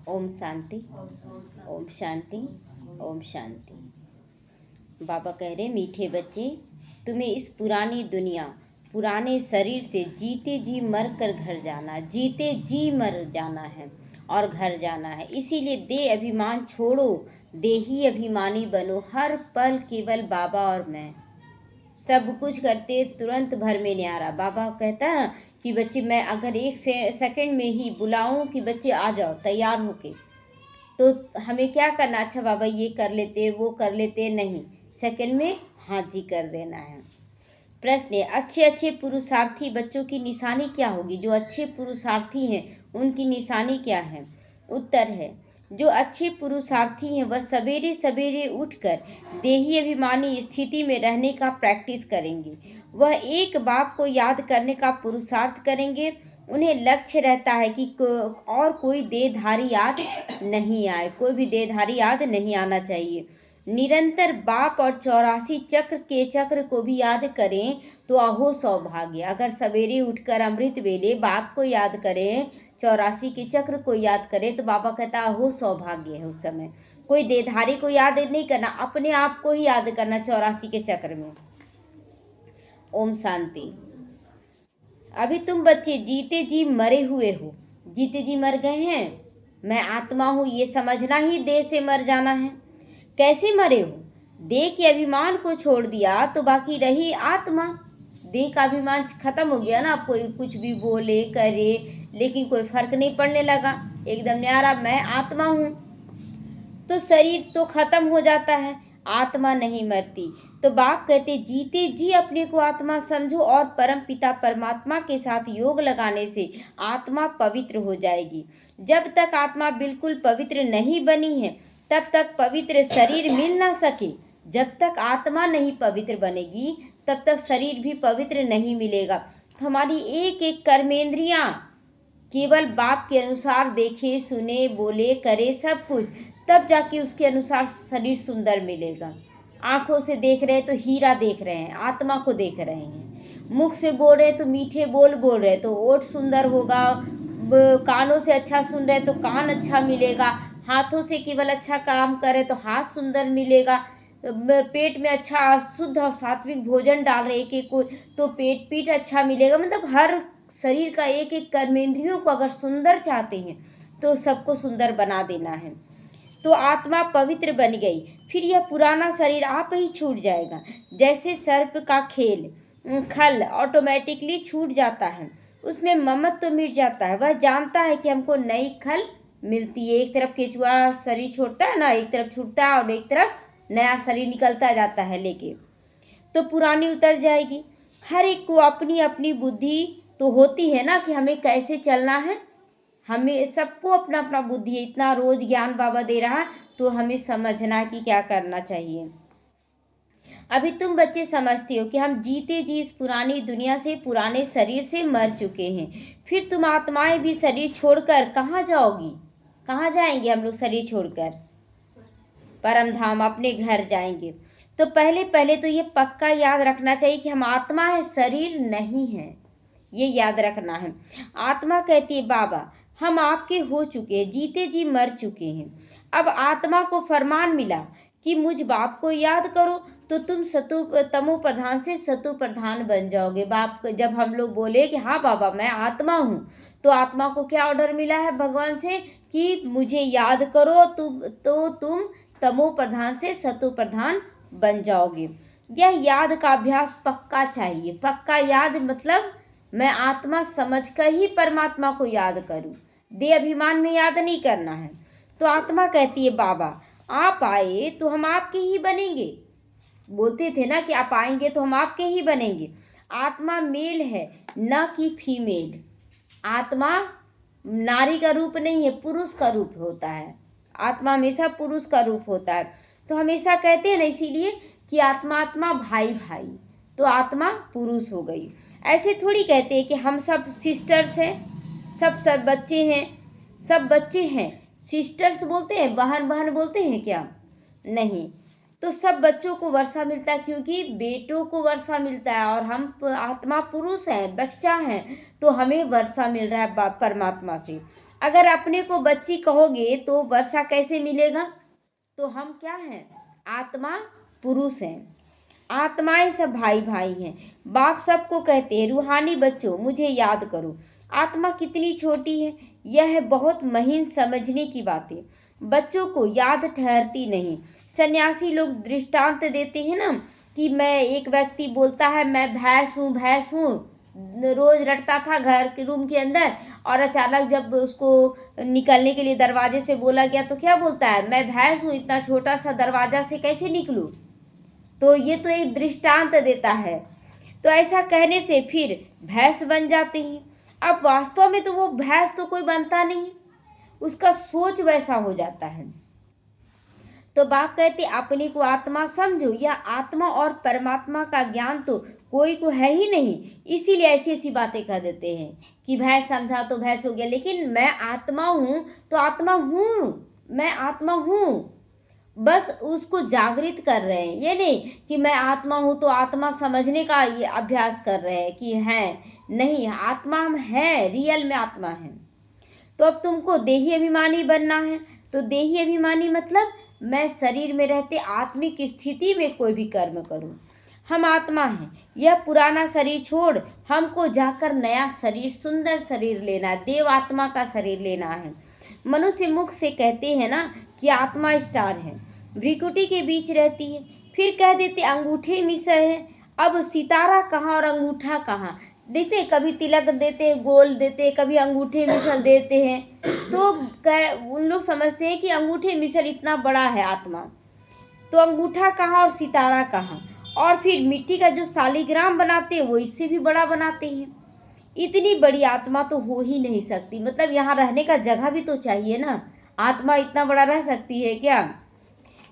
ओम शांति, ओम शांति, ओम शांति। बाबा कह रहे मीठे बच्चे, तुम्हें इस पुरानी दुनिया, पुराने शरीर से जीते जी मर कर घर जाना, जीते जी मर जाना है और घर जाना है। इसीलिए देह अभिमान छोड़ो, देही अभिमानी बनो। हर पल केवल बाबा और मैं, सब कुछ करते तुरंत भर में न्यारा। बाबा कहता है कि बच्चे, मैं अगर एक सेकंड में ही बुलाऊं कि बच्चे आ जाओ तैयार होके, तो हमें क्या करना? अच्छा बाबा ये कर लेते, वो कर लेते, नहीं, सेकंड में हाँ जी कर देना है। प्रश्न है, अच्छे अच्छे पुरुषार्थी बच्चों की निशानी क्या होगी? जो अच्छे पुरुषार्थी हैं उनकी निशानी क्या है? उत्तर है, जो अच्छे पुरुषार्थी हैं वह सवेरे सवेरे उठकर देही अभिमानी स्थिति में रहने का प्रैक्टिस करेंगे। वह एक बाप को याद करने का पुरुषार्थ करेंगे। उन्हें लक्ष्य रहता है कि और कोई देहधारी याद नहीं आए, कोई भी देहधारी याद नहीं आना चाहिए। निरंतर बाप और 84 चक्र के चक्र को भी याद करें तो अहो सौभाग्य। अगर सवेरे उठकर अमृत वेले बाप को याद करें, 84 के चक्र को याद करें, तो बाबा कहता अहो सौभाग्य है। उस समय कोई देहधारी को याद नहीं करना, अपने आप को ही याद करना 84 के चक्र में। ओम शांति। अभी तुम बच्चे जीते जी मरे हुए हो, जीते जी मर गए हैं। मैं आत्मा हूँ ये समझना ही देह से मर जाना है। कैसे मरे हो? देह के अभिमान को छोड़ दिया तो बाकी रही आत्मा। देह का अभिमान खत्म हो गया ना, कोई कुछ भी बोले करे लेकिन कोई फर्क नहीं पड़ने लगा, एकदम न्यारा मैं आत्मा हूँ। तो शरीर तो खत्म हो जाता है, आत्मा नहीं मरती। तो बाप कहते जीते जी अपने को आत्मा समझो और परम पिता परमात्मा के साथ योग लगाने से आत्मा पवित्र हो जाएगी। जब तक आत्मा बिल्कुल पवित्र नहीं बनी है तब तक पवित्र शरीर मिल ना सके। जब तक आत्मा नहीं पवित्र बनेगी तब तक शरीर भी पवित्र नहीं मिलेगा। तो हमारी एक एक कर्मेंद्रियां केवल बाप के अनुसार देखे, सुने, बोले, करे सब कुछ, तब जाके उसके अनुसार शरीर सुंदर मिलेगा। आंखों से देख रहे हैं तो हीरा देख रहे हैं, आत्मा को देख रहे हैं। मुख से बोल रहे तो मीठे बोल रहे तो ओठ सुंदर होगा। कानों से अच्छा सुन रहे तो कान अच्छा मिलेगा। हाथों से केवल अच्छा काम करे तो हाथ सुंदर मिलेगा। पेट में अच्छा शुद्ध और सात्विक भोजन डाल रहे एक को तो पीठ अच्छा मिलेगा। मतलब हर शरीर का एक एक कर्मेंद्रियों को अगर सुंदर चाहते हैं तो सबको सुंदर बना देना है। तो आत्मा पवित्र बन गई, फिर यह पुराना शरीर आप ही छूट जाएगा। जैसे सर्प का खेल, खल ऑटोमेटिकली छूट जाता है, उसमें ममत्व तो मिट जाता है। वह जानता है कि हमको नई खल मिलती है। एक तरफ केचुआ शरीर छोड़ता है ना, एक तरफ छूटता है और एक तरफ नया शरीर निकलता जाता है लेके, तो पुरानी उतर जाएगी। हर एक को अपनी अपनी बुद्धि तो होती है ना कि हमें कैसे चलना है। हमें सबको अपना अपना बुद्धि है। इतना रोज ज्ञान बाबा दे रहा है तो हमें समझना कि क्या करना चाहिए। अभी तुम बच्चे समझते हो कि हम जीते जी इस पुरानी दुनिया से, पुराने शरीर से मर चुके हैं। फिर तुम आत्माएं भी शरीर छोड़कर कहाँ जाओगी? कहाँ जाएंगे हम लोग शरीर छोड़कर? परम धाम, अपने घर जाएंगे। तो पहले तो ये पक्का याद रखना चाहिए कि हम आत्मा है, शरीर नहीं है। ये याद रखना है। आत्मा कहती है बाबा हम आपके हो चुके हैं, जीते जी मर चुके हैं। अब आत्मा को फरमान मिला कि मुझ बाप को याद करो तो तुम तमो प्रधान से सतु प्रधान बन जाओगे। बाप जब हम लोग बोले कि हाँ बाबा मैं आत्मा हूँ, तो आत्मा को क्या ऑर्डर मिला है भगवान से कि मुझे याद करो तुम तमो प्रधान से सतु प्रधान बन जाओगे। यह याद का अभ्यास पक्का चाहिए। पक्का याद मतलब मैं आत्मा समझकर ही परमात्मा को याद करूं, देह अभिमान में याद नहीं करना है। तो आत्मा कहती है बाबा आप आए तो हम आपके ही बनेंगे। बोलते थे ना कि आप आएंगे तो हम आपके ही बनेंगे। आत्मा मेल है न कि फीमेल। आत्मा नारी का रूप नहीं है, पुरुष का रूप होता है। आत्मा हमेशा पुरुष का रूप होता है। तो हमेशा कहते हैं ना इसीलिए कि आत्मा आत्मा भाई भाई, तो आत्मा पुरुष हो गई। ऐसे थोड़ी कहते हैं कि हम सब सिस्टर्स हैं, सब बच्चे हैं, सब बच्चे हैं। सिस्टर्स बोलते हैं, बहन बहन बोलते हैं क्या? नहीं। तो सब बच्चों को वर्षा मिलता है क्योंकि बेटों को वर्षा मिलता है और हम आत्मा पुरुष हैं, बच्चा हैं, तो हमें वर्षा मिल रहा है परमात्मा से। अगर अपने को बच्ची कहोगे तो वर्षा कैसे मिलेगा? तो हम क्या हैं? आत्मा पुरुष हैं, आत्माएं सब भाई भाई हैं। बाप सबको कहते हैं, रूहानी बच्चों मुझे याद करो। आत्मा कितनी छोटी है, यह है बहुत महीन समझने की बातें। बच्चों को याद ठहरती नहीं। सन्यासी लोग दृष्टांत देते हैं ना, कि मैं, एक व्यक्ति बोलता है मैं भैंस हूँ भैंस हूँ, रोज रटता था घर के रूम के अंदर, और अचानक जब उसको निकलने के लिए दरवाजे से बोला गया तो क्या बोलता है, मैं भैंस हूँ, इतना छोटा सा दरवाजा से कैसे निकलूँ? तो ये तो एक दृष्टांत देता है। तो ऐसा कहने से फिर भैंस बन जाते हैं। अब वास्तव में तो वो भैंस तो कोई बनता नहीं, उसका सोच वैसा हो जाता है। तो बाप कहते अपने को आत्मा समझो। यह आत्मा और परमात्मा का ज्ञान तो कोई को है ही नहीं, इसीलिए ऐसी ऐसी बातें कह देते हैं कि भैंस समझा तो भैंस हो गया। लेकिन मैं आत्मा हूँ तो आत्मा हूँ, मैं आत्मा हूँ, बस उसको जागृत कर रहे हैं। ये नहीं कि मैं आत्मा हूँ तो आत्मा समझने का ये अभ्यास कर रहे हैं कि है नहीं, आत्मा हम हैं, रियल में आत्मा है। तो अब तुमको देही अभिमानी बनना है। तो देही अभिमानी मतलब मैं शरीर में रहते आत्मिक स्थिति में कोई भी कर्म करूं। हम आत्मा हैं, यह पुराना शरीर छोड़ हमको जाकर नया शरीर, सुंदर शरीर लेना है, देव आत्मा का शरीर लेना है। मनुष्य मुख से कहते हैं ना कि आत्मा स्टार है, भ्रिकुटी के बीच रहती है, फिर कह देते अंगूठे मिसर है। अब सितारा कहाँ और अंगूठा कहाँ? देखते कभी तिलक देते, गोल देते, कभी अंगूठे मिसल देते हैं। तो उन लोग समझते हैं कि अंगूठे मिसल इतना बड़ा है आत्मा, तो अंगूठा कहाँ और सितारा कहाँ? और फिर मिट्टी का जो शालिग्राम बनाते हैं वो इससे भी बड़ा बनाते हैं। इतनी बड़ी आत्मा तो हो ही नहीं सकती, मतलब यहाँ रहने का जगह भी तो चाहिए ना, आत्मा इतना बड़ा रह सकती है क्या?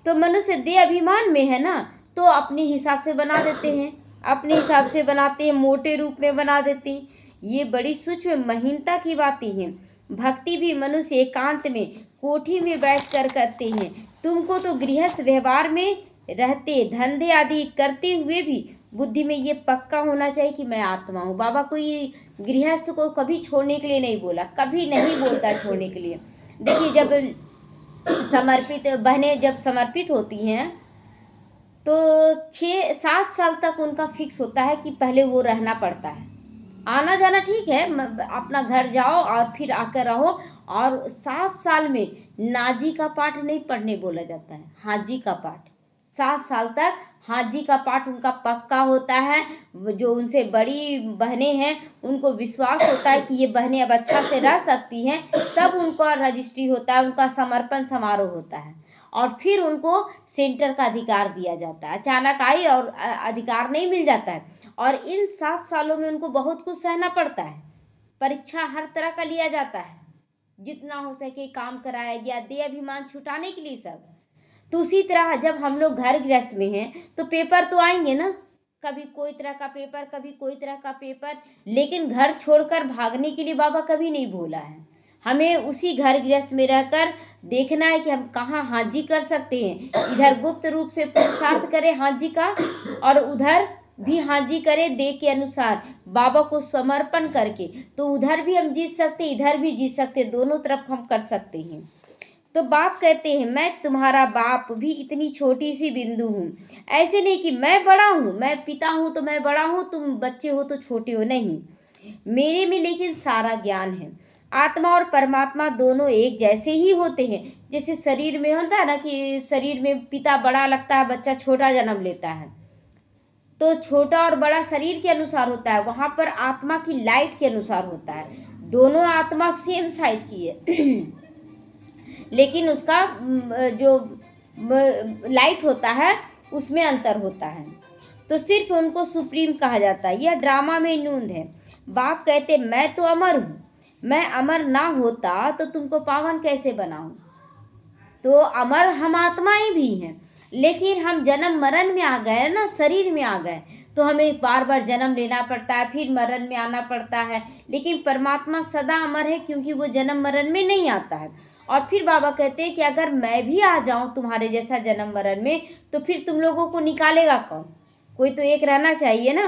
तो मनुष्य देह अभिमान में है ना, तो अपने हिसाब से बना देते हैं, अपने हिसाब से बनाते हैं, मोटे रूप में बना देते हैं। ये बड़ी सूक्ष्म महीनता की बातें हैं। भक्ति भी मनुष्य एकांत में कोठी में बैठ कर करते हैं। तुमको तो गृहस्थ व्यवहार में रहते, धंधे आदि करते हुए भी बुद्धि में ये पक्का होना चाहिए कि मैं आत्मा हूँ। बाबा कोई गृहस्थ को कभी छोड़ने के लिए नहीं बोला, कभी नहीं बोलता छोड़ने के लिए। देखिए जब समर्पित बहनें जब समर्पित होती हैं तो 6-7 साल तक उनका फिक्स होता है कि पहले वो रहना पड़ता है। आना जाना ठीक है, अपना घर जाओ और फिर आकर रहो, और 7 साल में नाजी का पाठ नहीं पढ़ने बोला जाता है, हाजी का पाठ। 7 साल तक हाजी का पाठ उनका पक्का होता है। जो उनसे बड़ी बहनें हैं उनको विश्वास होता है कि ये बहनें अब अच्छा से रह सकती हैं, तब उनका रजिस्ट्री होता है, उनका समर्पण समारोह होता है, और फिर उनको सेंटर का अधिकार दिया जाता है। अचानक आई और अधिकार नहीं मिल जाता है, और इन 7 सालों में उनको बहुत कुछ सहना पड़ता है। परीक्षा हर तरह का लिया जाता है, जितना हो सके काम कराया गया, देह अभिमान छुटाने के लिए सब। तो उसी तरह जब हम लोग घर गृहस्थ में हैं तो पेपर तो आएंगे ना, कभी कोई तरह का पेपर, कभी कोई तरह का पेपर, लेकिन घर छोड़कर भागने के लिए बाबा कभी नहीं बोला है। हमें उसी घर गृहस्थ में रहकर देखना है कि हम कहाँ हाजी कर सकते हैं। इधर गुप्त रूप से पुरुषार्थ करें हाजी का, और उधर भी हाजी करें देह के अनुसार बाबा को समर्पण करके, तो उधर भी हम जीत सकते, इधर भी जीत सकते, दोनों तरफ हम कर सकते हैं। तो बाप कहते हैं मैं तुम्हारा बाप भी इतनी छोटी सी बिंदु हूँ। ऐसे नहीं कि मैं बड़ा हूँ, मैं पिता हूँ तो मैं बड़ा हूँ, तुम बच्चे हो तो छोटे हो, नहीं, मेरे में लेकिन सारा ज्ञान है। आत्मा और परमात्मा दोनों एक जैसे ही होते हैं। जैसे शरीर में होता है ना कि शरीर में पिता बड़ा लगता है, बच्चा छोटा जन्म लेता है, तो छोटा और बड़ा शरीर के अनुसार होता है, वहाँ पर आत्मा की लाइट के अनुसार होता है। दोनों आत्मा सेम साइज की है लेकिन उसका जो लाइट होता है उसमें अंतर होता है। तो सिर्फ उनको सुप्रीम कहा जाता है। यह ड्रामा में नूंद है। बाप कहते मैं तो अमर हूँ, मैं अमर ना होता तो तुमको पावन कैसे बनाऊं? तो अमर हम आत्माएं भी हैं, लेकिन हम जन्म मरण में आ गए ना, शरीर में आ गए, तो हमें बार बार जन्म लेना पड़ता है, फिर मरण में आना पड़ता है। लेकिन परमात्मा सदा अमर है क्योंकि वो जन्म मरण में नहीं आता है। और फिर बाबा कहते हैं कि अगर मैं भी आ जाऊं तुम्हारे जैसा जन्म मरण में, तो फिर तुम लोगों को निकालेगा कौन? कोई तो एक रहना चाहिए ना।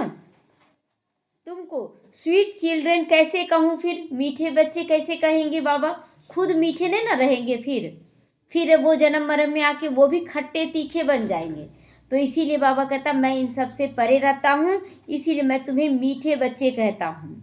तुमको स्वीट चिल्ड्रन कैसे कहूँ, फिर मीठे बच्चे कैसे कहेंगे बाबा? खुद मीठे नहीं ना रहेंगे, फिर वो जन्म मरण में आके वो भी खट्टे तीखे बन जाएंगे। तो इसीलिए बाबा कहता मैं इन सब से परे रहता हूँ, इसीलिए मैं तुम्हें मीठे बच्चे कहता हूँ।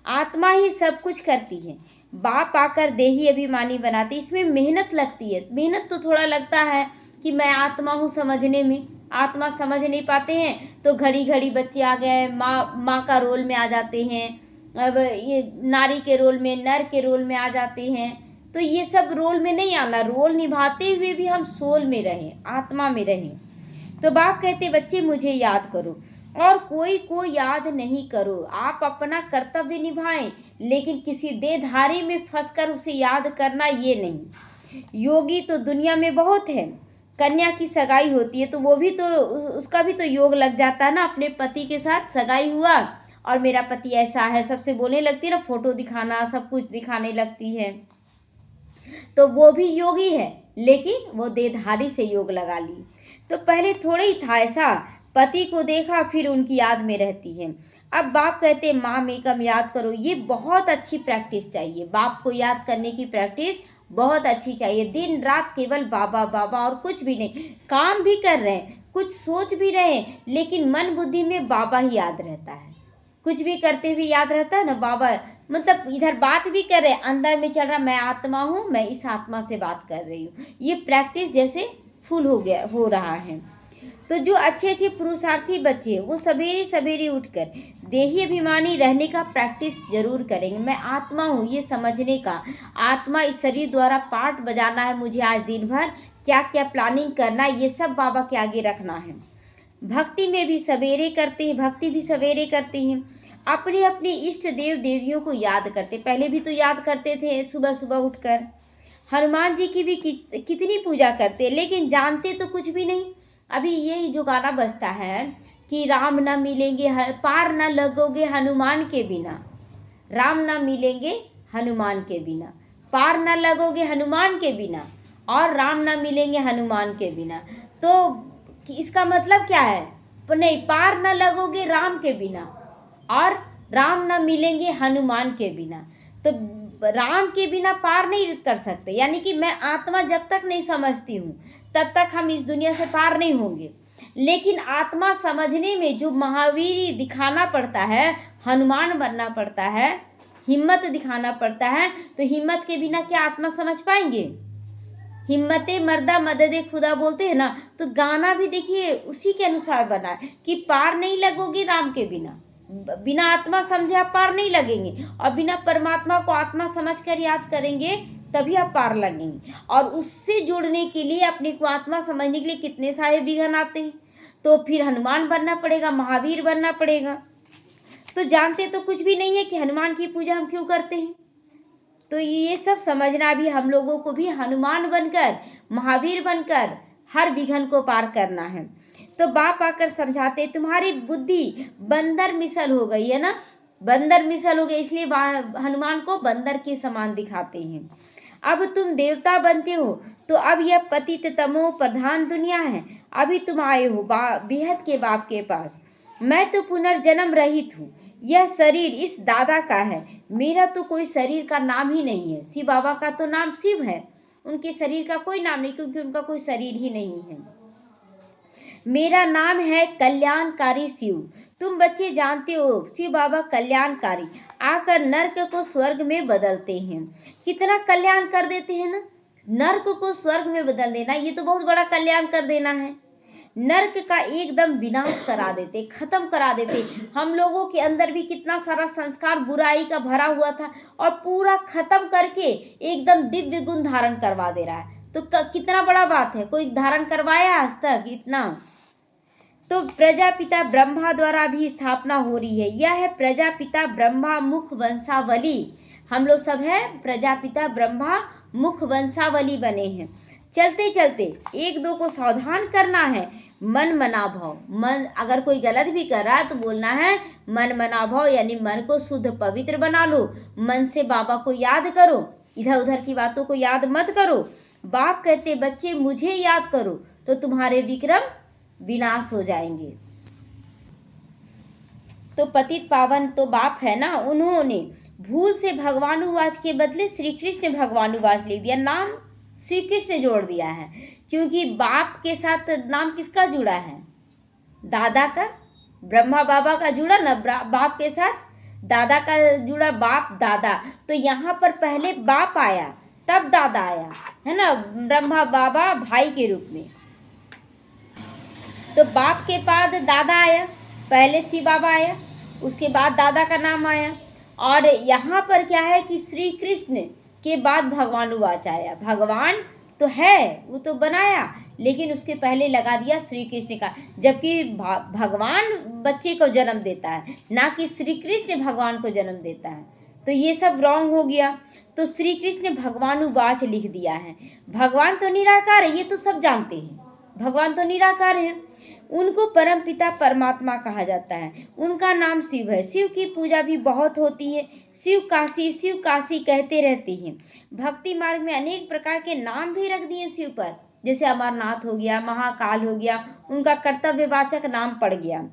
आत्मा ही सब कुछ करती है, बाप आकर देही अभिमानी बनाते। इसमें मेहनत लगती है, मेहनत तो थोड़ा लगता है कि मैं आत्मा हूँ समझने में, आत्मा समझ नहीं पाते हैं तो घड़ी घड़ी बच्चे आ गए, माँ का रोल में आ जाते हैं, अब ये नारी के रोल में, नर के रोल में आ जाते हैं। तो ये सब रोल में नहीं आना, रोल निभाते हुए भी हम सोल में रहें, आत्मा में रहें। तो बाप कहते बच्चे मुझे याद करो और कोई को याद नहीं करो, आप अपना कर्तव्य निभाएं, लेकिन किसी देहधारी में फंसकर उसे याद करना ये नहीं। योगी तो दुनिया में बहुत है, कन्या की सगाई होती है तो वो भी तो, उसका भी तो योग लग जाता है ना, अपने पति के साथ सगाई हुआ और मेरा पति ऐसा है, सबसे बोलने लगती है ना, फोटो दिखाना, सब कुछ दिखाने लगती है, तो वो भी योगी है, लेकिन वो देहधारी से योग लगा ली। तो पहले थोड़ा ही था ऐसा, पति को देखा फिर उनकी याद में रहती है। अब बाप कहते माँ मेकम याद करो, ये बहुत अच्छी प्रैक्टिस चाहिए, बाप को याद करने की प्रैक्टिस बहुत अच्छी चाहिए। दिन रात केवल बाबा बाबा और कुछ भी नहीं, काम भी कर रहे हैं, कुछ सोच भी रहे हैं, लेकिन मन बुद्धि में बाबा ही याद रहता है। कुछ भी करते हुए याद रहता है ना बाबा, मतलब इधर बात भी कर रहे, अंदर में चल रहा मैं आत्मा हूँ, मैं इस आत्मा से बात कर रही हूँ। ये प्रैक्टिस जैसे फुल हो रहा है। तो जो अच्छे अच्छे पुरुषार्थी बच्चे वो सवेरे सवेरे उठकर देही अभिमानी रहने का प्रैक्टिस जरूर करेंगे। मैं आत्मा हूँ ये समझने का, आत्मा इस शरीर द्वारा पार्ट बजाना है, मुझे आज दिन भर क्या क्या प्लानिंग करना है, ये सब बाबा के आगे रखना है। भक्ति में भी सवेरे करते हैं, भक्ति भी सवेरे करते हैं, अपने अपने इष्ट देव देवियों को याद करते। पहले भी तो याद करते थे सुबह सुबह उठकर, हनुमान जी की भी कितनी पूजा करते, लेकिन जानते तो कुछ भी नहीं। अभी ये जो गाना बजता है कि राम न मिलेंगे, पार न लगोगे हनुमान के बिना, राम न मिलेंगे हनुमान के बिना, पार न लगोगे हनुमान के बिना, और राम न मिलेंगे हनुमान के बिना। तो इसका मतलब क्या है? नहीं, पार न लगोगे राम के बिना और राम न मिलेंगे हनुमान के बिना। तो राम के बिना पार नहीं कर सकते, यानी कि मैं आत्मा जब तक नहीं समझती हूँ तब तक हम इस दुनिया से पार नहीं होंगे। लेकिन आत्मा समझने में जो महावीर दिखाना पड़ता है, हनुमान बनना पड़ता है, हिम्मत दिखाना पड़ता है, तो हिम्मत के बिना क्या आत्मा समझ पाएंगे? हिम्मते मर्दा मददे खुदा बोलते हैं ना, तो गाना भी देखिए उसी के अनुसार बना है कि पार नहीं लगोगे राम के बिना, बिना आत्मा समझे आप पार नहीं लगेंगे, और बिना परमात्मा को आत्मा समझकर याद करेंगे तभी आप पार लगेंगे। और उससे जुड़ने के लिए, अपने को आत्मा समझने के लिए कितने सारे विघ्न आते हैं, तो फिर हनुमान बनना पड़ेगा, महावीर बनना पड़ेगा। तो जानते तो कुछ भी नहीं है कि हनुमान की पूजा हम क्यों करते हैं। तो ये सब समझना भी, हम लोगों को भी हनुमान बनकर, महावीर बनकर हर विघ्न को पार करना है। तो बाप आकर समझाते तुम्हारी बुद्धि बंदर मिसल हो गई है ना, बंदर मिसल हो गई, इसलिए हनुमान को बंदर के समान दिखाते हैं। अब तुम देवता बनते हो, तो अब यह पतित तमो प्रधान दुनिया है, अभी तुम आए हो बेहद के बाप के पास। मैं तो पुनर्जन्म रहित हूँ, यह शरीर इस दादा का है, मेरा तो कोई शरीर का नाम ही नहीं है। शिव बाबा का तो नाम शिव है, उनके शरीर का कोई नाम नहीं, क्योंकि उनका कोई शरीर ही नहीं है। मेरा नाम है कल्याणकारी शिव। तुम बच्चे जानते हो शिव बाबा कल्याणकारी, आकर नर्क को स्वर्ग में बदलते हैं। कितना कल्याण कर देते हैं ना, नर्क को स्वर्ग में बदल देना, ये तो बहुत बड़ा कल्याण कर देना है। नर्क का एकदम विनाश करा देते, खत्म करा देते। हम लोगों के अंदर भी कितना सारा संस्कार बुराई का भरा हुआ था, और पूरा खत्म करके एकदम दिव्य गुण धारण करवा दे रहा है। तो कितना बड़ा बात है, कोई धारण करवाया आज तक इतना? तो प्रजापिता ब्रह्मा द्वारा भी स्थापना हो रही है। यह है प्रजापिता ब्रह्मा मुख वंशावली, हम लोग सब है प्रजापिता ब्रह्मा मुख वंशावली बने हैं। चलते चलते एक दो को सावधान करना है, मन मना भाव। मन अगर कोई गलत भी कर रहा है तो बोलना है मन मना भाव, यानी मन को शुद्ध पवित्र बना लो, मन से बाबा को याद करो, इधर उधर की बातों को याद मत करो। बाप कहते बच्चे मुझे याद करो तो तुम्हारे विक्रम विनाश हो जाएंगे। तो पतित पावन तो बाप है ना, उन्होंने भूल से भगवानुवाच के बदले श्री कृष्ण भगवानुवाच लिख दिया, नाम श्री कृष्ण जोड़ दिया है, क्योंकि बाप के साथ नाम किसका जुड़ा है, दादा का, ब्रह्मा बाबा का जुड़ा ना बाप के साथ, दादा का जुड़ा, बाप दादा। तो यहाँ पर पहले बाप आया तब दादा आया, है ना, ब्रह्मा बाबा भाई के रूप में। तो बाप के बाद दादा आया, पहले शिव बाबा आया, उसके बाद दादा का नाम आया। और यहाँ पर क्या है कि श्री कृष्ण के बाद भगवानुवाच आया। भगवान तो है, वो तो बनाया, लेकिन उसके पहले लगा दिया श्री कृष्ण का, जबकि भगवान बच्चे को जन्म देता है, ना कि श्री कृष्ण भगवान को जन्म देता है। तो ये सब रॉन्ग हो गया। तो श्री कृष्ण भगवानुवाच लिख दिया है। भगवान तो निराकार है, ये तो सब जानते हैं, भगवान तो निराकार है। उनको परमपिता परमात्मा कहा जाता है। उनका नाम शिव है। शिव की पूजा भी बहुत होती है। शिव काशी कहते रहते हैं। भक्ति मार्ग में अनेक प्रकार के नाम भी रख दिए शिव पर, जैसे अमरनाथ हो गया, महाकाल हो गया, उनका कर्तव्यवाचक नाम पड़ गया।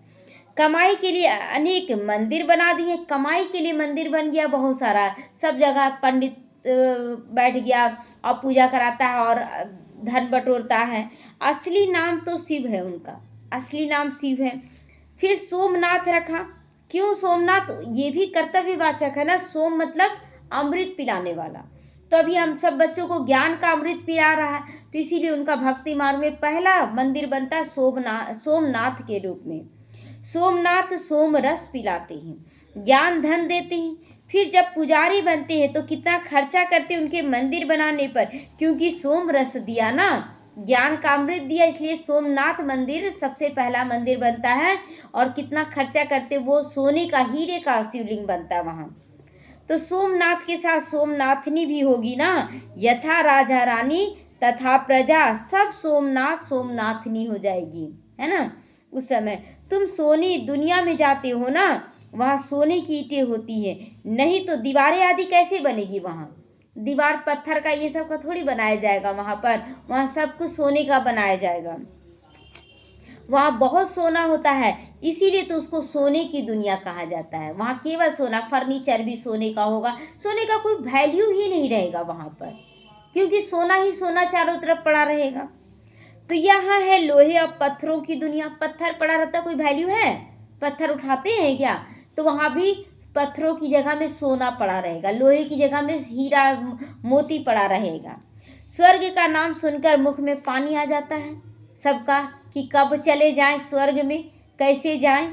कमाई के लिए अनेक मंदिर बना दिए, कमाई के लिए मंदिर बन गया बहुत सारा, सब जगह पंडित बैठ गया और पूजा कराता है और धन बटोरता है। असली नाम तो शिव है, उनका असली नाम शिव है। फिर सोमनाथ रखा। क्यों सोमनाथ? ये भी कर्तव्यवाचक है ना, सोम मतलब अमृत पिलाने वाला। तो अभी हम सब बच्चों को ज्ञान का अमृत पिला रहा है, तो इसीलिए उनका भक्ति मार्ग में पहला मंदिर बनता है सोमनाथ के रूप में। सोमनाथ सोम रस पिलाते हैं, ज्ञान धन देते हैं। फिर जब पुजारी बनते हैं तो कितना खर्चा करते हैं उनके मंदिर बनाने पर, क्योंकि सोम रस दिया ना, ज्ञान का अमृत दिया, इसलिए सोमनाथ मंदिर सबसे पहला मंदिर बनता है। और कितना खर्चा करते, वो सोने का, हीरे का शिवलिंग बनता है वहाँ। तो सोमनाथ के साथ सोमनाथनी भी होगी ना, यथा राजा रानी तथा प्रजा, सब सोमनाथनी हो जाएगी, है ना। उस समय तुम सोनी दुनिया में जाते हो ना, वहाँ सोने की ईंटें होती है, नहीं तो दीवारें आदि कैसे बनेगी वहाँ? दीवार पत्थर का ये सब का थोड़ी बनाया जाएगा वहाँ पर, वहाँ सब कुछ सोने का बनाया जाएगा। वहाँ बहुत सोना होता है, इसीलिए तो उसको सोने की दुनिया कहा जाता है। वहाँ केवल सोना, फर्नीचर भी सोने का होगा, सोने का कोई वैल्यू ही नहीं रहेगा वहाँ पर, क्योंकि सोना ही सोना चारों तरफ पड़ा रहेगा। तो यहाँ है लोहे और पत्थरों की दुनिया। पत्थर पड़ा रहता, कोई वैल्यू है? पत्थर उठाते हैं क्या? तो वहाँ भी पत्थरों की जगह में सोना पड़ा रहेगा, लोहे की जगह में हीरा मोती पड़ा रहेगा। स्वर्ग का नाम सुनकर मुख में पानी आ जाता है सबका, कि कब चले जाएं स्वर्ग में, कैसे जाएं।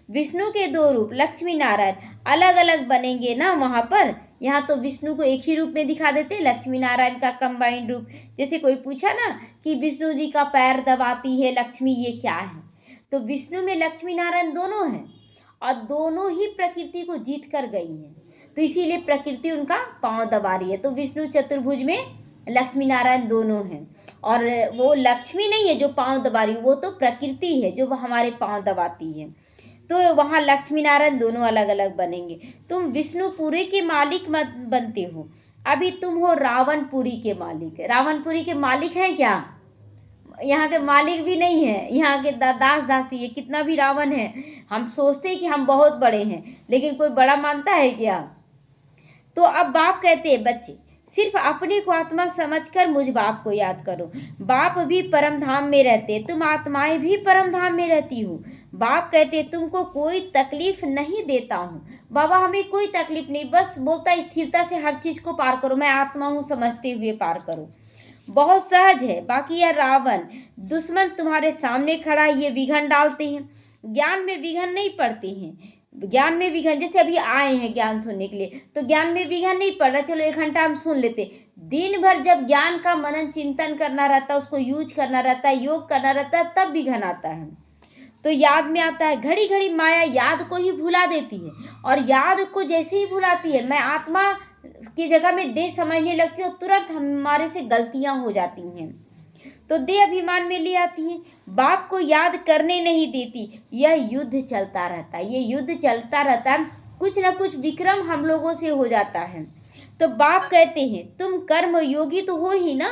विष्णु के दो रूप लक्ष्मी नारायण अलग अलग बनेंगे ना वहाँ पर। यहाँ तो विष्णु को एक ही रूप में दिखा देते, लक्ष्मी नारायण का कंबाइंड रूप। जैसे कोई पूछा ना कि विष्णु जी का पैर दबाती है लक्ष्मी, ये क्या है? तो विष्णु में लक्ष्मी नारायण दोनों हैं, और दोनों ही प्रकृति को जीत कर गई हैं, तो इसीलिए प्रकृति उनका पांव दबा रही है। तो विष्णु चतुर्भुज में लक्ष्मी नारायण दोनों हैं, और वो लक्ष्मी नहीं है जो पांव दबा रही, वो तो प्रकृति है जो हमारे पांव दबाती है। तो वहाँ लक्ष्मी नारायण दोनों अलग अलग बनेंगे। तुम विष्णुपुरी के मालिक मत बनते हो, अभी तुम हो रावणपुरी के मालिक। रावणपुरी के मालिक हैं क्या? यहाँ के मालिक भी नहीं है, यहाँ के दास दासी है। कितना भी रावण है, हम सोचते हैं कि हम बहुत बड़े हैं, लेकिन कोई बड़ा मानता है क्या? तो अब बाप कहते हैं बच्चे सिर्फ अपने को आत्मा समझकर मुझ बाप को याद करो। बाप भी परम धाम में रहते, तुम आत्माएं भी परम धाम में रहती हो। बाप कहते तुमको कोई तकलीफ नहीं देता हूँ। बाबा हमें कोई तकलीफ नहीं, बस बोलता स्थिरता से हर चीज को पार करो, मैं आत्मा हूँ समझते हुए पार करो। बहुत सहज है। बाकी यह रावण दुश्मन तुम्हारे सामने खड़ा है, ये विघन डालते हैं। ज्ञान में विघन नहीं पड़ते हैं, ज्ञान में विघन, जैसे अभी आए हैं ज्ञान सुनने के लिए, तो ज्ञान में विघन नहीं पड़ रहा, चलो 1 घंटा हम सुन लेते। दिन भर जब ज्ञान का मनन चिंतन करना रहता है, उसको यूज करना रहता है, योग करना रहता है, तब विघन आता है। तो याद में आता है, घड़ी घड़ी माया याद को ही भुला देती है, और याद को जैसे ही भुलाती है, मैं आत्मा की जगह में देह समझने लगती हूँ, तुरंत हमारे से गलतियां हो जाती हैं, तो देह अभिमान में ले आती है। बाप को याद करने नहीं देती। यह युद्ध चलता रहता है, ये युद्ध चलता रहता है, कुछ ना कुछ विक्रम हम लोगों से हो जाता है। तो बाप कहते हैं तुम कर्म योगी तो हो ही ना,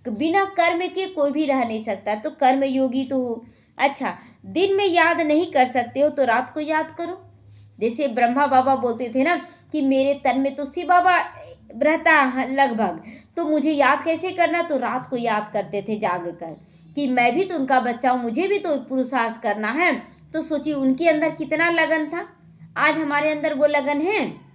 बिना कर्म के कोई भी रह नहीं सकता, तो कर्म योगी तो हो। अच्छा, दिन में याद नहीं कर सकते हो तो रात को याद करो। जैसे ब्रह्मा बाबा बोलते थे ना कि मेरे तन में तो शिव बाबा रहता है लगभग, तो मुझे याद कैसे करना, तो रात को याद करते थे जाग कर कि मैं भी तो उनका बच्चा हूँ, मुझे भी तो पुरुषार्थ करना है। तो सोचिए उनके अंदर कितना लगन था। आज हमारे अंदर वो लगन है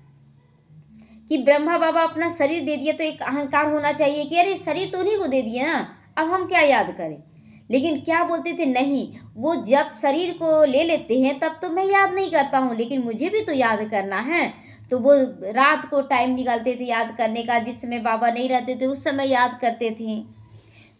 कि ब्रह्मा बाबा अपना शरीर दे दिया तो एक अहंकार होना चाहिए कि अरे शरीर तो उन्हीं को दे दिया ना, अब हम क्या याद करें। लेकिन क्या बोलते थे, नहीं, वो जब शरीर को ले लेते हैं तब तो मैं याद नहीं करता हूँ, लेकिन मुझे भी तो याद करना है। तो वो रात को टाइम निकालते थे याद करने का, जिस समय बाबा नहीं रहते थे उस समय याद करते थे।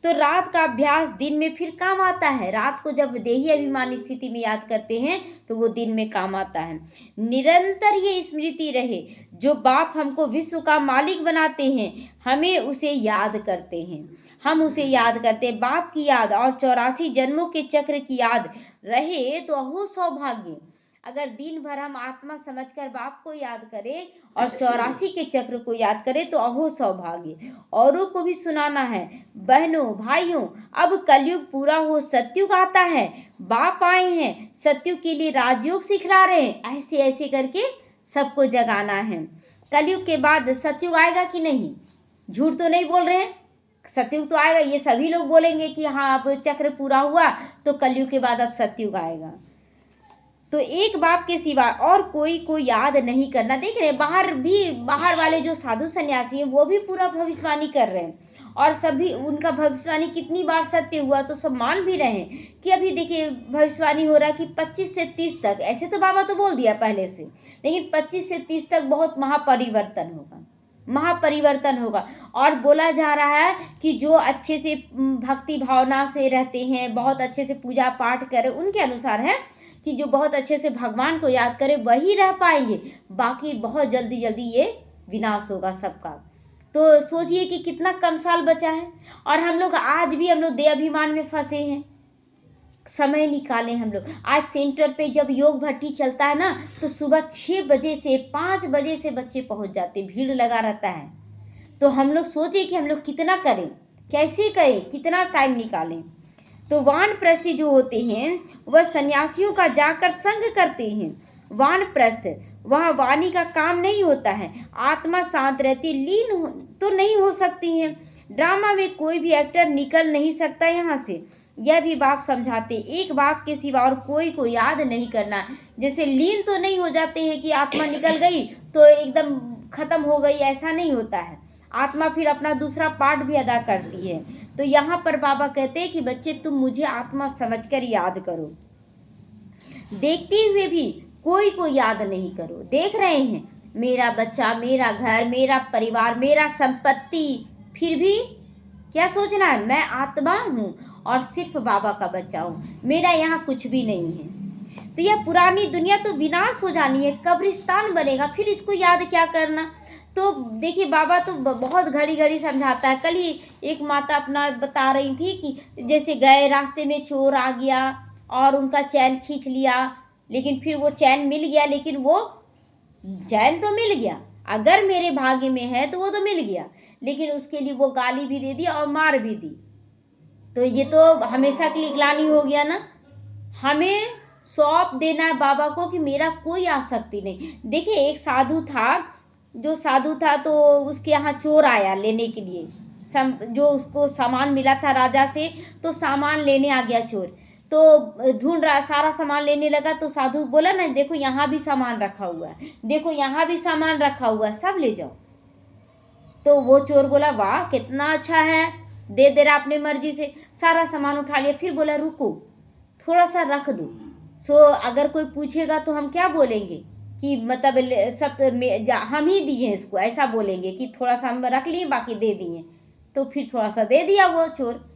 तो रात का अभ्यास दिन में फिर काम आता है। रात को जब देही अभिमानी स्थिति में याद करते हैं तो वो दिन में काम आता है। निरंतर ये स्मृति रहे, जो बाप हमको विश्व का मालिक बनाते हैं हमें उसे याद करते हैं, हम उसे याद करते हैं। बाप की याद और 84 जन्मों के चक्र की याद रहे तो अहो सौभाग्य। अगर दिन भर हम आत्मा समझकर बाप को याद करें और 84 के चक्र को याद करें तो अहो सौभाग्य। औरों को भी सुनाना है, बहनों भाइयों, अब कलयुग पूरा हो, सतयुग आता है, बाप आए हैं, सतयुग के लिए राजयोग सिखला रहे हैं, ऐसे ऐसे करके सबको जगाना है। कलयुग के बाद सतयुग आएगा कि नहीं, झूठ तो नहीं बोल रहे हैं, सतयुग तो आएगा। ये सभी लोग बोलेंगे कि हाँ अब चक्र पूरा हुआ तो कलयुग के बाद अब सतयुग आएगा। तो एक बाप के सिवा और कोई को याद नहीं करना। देख रहे हैं बाहर वाले जो साधु सन्यासी हैं वो भी पूरा भविष्यवाणी कर रहे हैं, और सभी उनका भविष्यवाणी कितनी बार सत्य हुआ तो सब मान भी रहे हैं कि अभी देखिए भविष्यवाणी हो रहा है कि 25 से 30 तक, ऐसे तो बाबा तो बोल दिया पहले से, लेकिन 25 से 30 तक बहुत महापरिवर्तन होगा। और बोला जा रहा है कि जो अच्छे से भक्ति भावना से रहते हैं, बहुत अच्छे से पूजा पाठ करें, उनके अनुसार है कि जो बहुत अच्छे से भगवान को याद करे वही रह पाएंगे, बाकी बहुत जल्दी जल्दी ये विनाश होगा सबका। तो सोचिए कि कितना कम साल बचा है, और हम लोग आज भी हम लोग देह अभिमान में फंसे हैं। समय निकालें हम लोग। आज सेंटर पे जब योग भट्टी चलता है ना तो सुबह 6 बजे से 5 बजे से बच्चे पहुंच जाते, भीड़ लगा रहता है। तो हम लोग सोचे कि हम लोग कितना करें, कैसे करें, कितना टाइम निकालें। तो वानप्रस्थी जो होते हैं वह सन्यासियों का जाकर संग करते हैं। वानप्रस्थ वहाँ वाणी का काम नहीं होता है, आत्मा शांत रहती, तो नहीं हो सकती है। ड्रामा में कोई भी एक्टर निकल नहीं सकता यहाँ से, यह भी बाप समझाते। एक बाप के सिवा और कोई को याद नहीं करना। जैसे लीन तो नहीं हो जाते हैं कि आत्मा निकल गई तो एकदम खत्म हो गई, ऐसा नहीं होता है। आत्मा फिर अपना दूसरा पार्ट भी अदा करती है। तो यहाँ पर बाबा कहते हैं कि बच्चे तुम मुझे आत्मा समझकर याद करो, देखते हुए भी कोई को याद नहीं करो। देख रहे हैं मेरा बच्चा, मेरा घर, मेरा परिवार, मेरा संपत्ति, फिर भी क्या सोचना है, मैं आत्मा हूँ और सिर्फ बाबा का बच्चा हूँ, मेरा यहाँ कुछ भी नहीं है। तो यह पुरानी दुनिया तो विनाश हो जानी है, कब्रिस्तान बनेगा, फिर इसको याद क्या करना। तो देखिए बाबा तो बहुत घड़ी घड़ी समझाता है। कल ही एक माता अपना बता रही थी कि जैसे गए रास्ते में चोर आ गया और उनका चैन खींच लिया, लेकिन फिर वो चैन मिल गया, लेकिन वो चैन तो मिल गया, अगर मेरे भाग्य में है तो वो तो मिल गया, लेकिन उसके लिए वो गाली भी दे दी और मार भी दी। तो ये तो हमेशा के लिए ग्लानि हो गया ना। हमें सौंप देना है बाबा को कि मेरा कोई आसक्ति नहीं। देखिए एक साधु था तो उसके यहाँ चोर आया लेने के लिए, जो उसको सामान मिला था राजा से, तो सामान लेने आ गया चोर। तो ढूंढ रहा, सारा सामान लेने लगा तो साधु बोला ना, देखो यहाँ भी सामान रखा हुआ है, देखो यहाँ भी सामान रखा हुआ है, सब ले जाओ। तो वो चोर बोला वाह कितना अच्छा है, दे रहा अपने मर्जी से, सारा सामान उठा लिया। फिर बोला रुको थोड़ा सा रख दो, अगर कोई पूछेगा तो हम क्या बोलेंगे कि मतलब सब हम ही दिए हैं इसको, ऐसा बोलेंगे कि थोड़ा सा हम रख लिए बाकी दे दिए। तो फिर थोड़ा सा दे दिया वो चोर।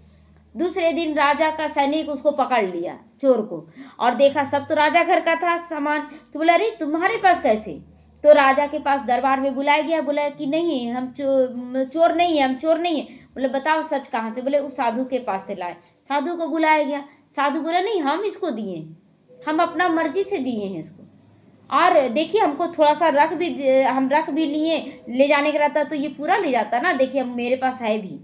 दूसरे दिन राजा का सैनिक उसको पकड़ लिया चोर को, और देखा सब तो राजा घर का था सामान। तो बोला अरे तुम्हारे पास कैसे। तो राजा के पास दरबार में बुलाया गया, बोला कि नहीं हम चोर नहीं है, हम चोर नहीं है। बोले बताओ सच कहाँ से। बोले उस साधु के पास से लाए। साधु को बुलाया गया, साधु बोला नहीं हम इसको दिए, हम अपना मर्जी से दिए हैं इसको, और देखिए हमको थोड़ा सा हम रख भी लिए, ले जाने का रहता तो ये पूरा ले जाता ना, देखिए मेरे पास है भी।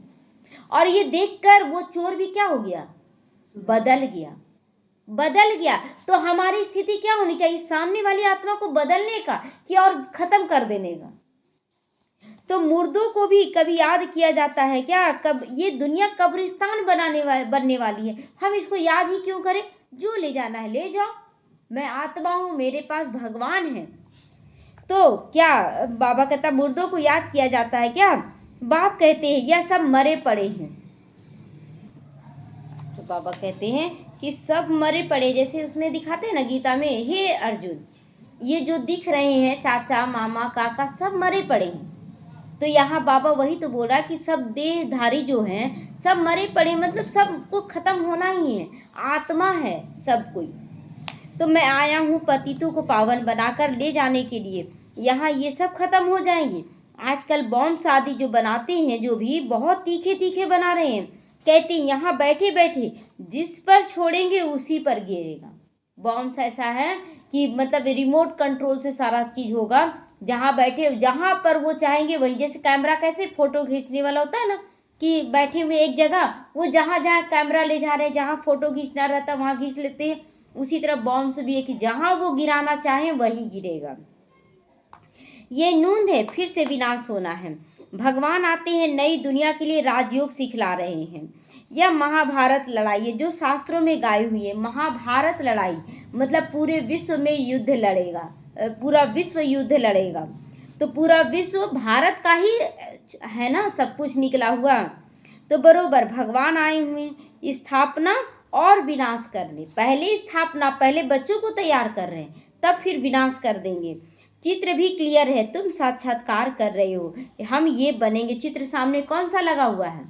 और ये देखकर वो चोर भी क्या हो गया, बदल गया। बदल गया तो हमारी स्थिति क्या होनी चाहिए? सामने वाली आत्मा को बदलने का कि और खत्म कर देने का। तो मुर्दों को भी कभी याद किया जाता है क्या? कब ये दुनिया कब्रिस्तान बनने वाली है, हम इसको याद ही क्यों करें? जो ले जाना है ले जाओ, मैं आत्मा हूँ, मेरे पास भगवान है। तो क्या बाबा कहता मुर्दों को याद किया जाता है क्या? बाप कहते हैं यह सब मरे पड़े हैं। तो बाबा कहते हैं कि सब मरे पड़े, जैसे उसमें दिखाते हैं ना गीता में, हे अर्जुन ये जो दिख रहे हैं चाचा मामा काका सब मरे पड़े हैं। तो यहाँ बाबा वही तो बोल रहा है कि सब देहधारी जो हैं सब मरे पड़े, मतलब सबको खत्म होना ही है, आत्मा है सब कोई। तो मैं आया हूँ पतितों को पावन बनाकर ले जाने के लिए, यहाँ ये सब खत्म हो जाएंगे। आजकल बॉम्ब शादी जो बनाते हैं, जो भी बहुत तीखे तीखे बना रहे हैं, कहते हैं यहाँ बैठे बैठे जिस पर छोड़ेंगे उसी पर गिरेगा। बॉम्ब ऐसा है कि मतलब रिमोट कंट्रोल से सारा चीज़ होगा, जहाँ बैठे जहाँ पर वो चाहेंगे वहीं। जैसे कैमरा कैसे फ़ोटो खींचने वाला होता है ना, कि बैठे हुए एक जगह, वो जहाँ जहाँ कैमरा ले जा रहे हैं, जहाँ फ़ोटो खींचना रहता है वहाँ खींच लेते हैं। उसी तरह बॉम्ब से भी है कि जहाँ वो गिराना चाहें वहीं गिरेगा। ये नूंद है, फिर से विनाश होना है। भगवान आते हैं नई दुनिया के लिए, राजयोग सिखला रहे हैं। यह महाभारत लड़ाई है जो शास्त्रों में गाई हुई है। महाभारत लड़ाई मतलब पूरे विश्व में युद्ध लड़ेगा, पूरा विश्व युद्ध लड़ेगा। तो पूरा विश्व भारत का ही है ना, सब कुछ निकला हुआ। तो बरोबर भगवान आए हुए स्थापना और विनाश करने। पहले स्थापना, पहले बच्चों को तैयार कर रहे हैं, तब फिर विनाश कर देंगे। चित्र भी क्लियर है, तुम साक्षात्कार कर रहे हो, हम ये बनेंगे। चित्र सामने कौन सा लगा हुआ है?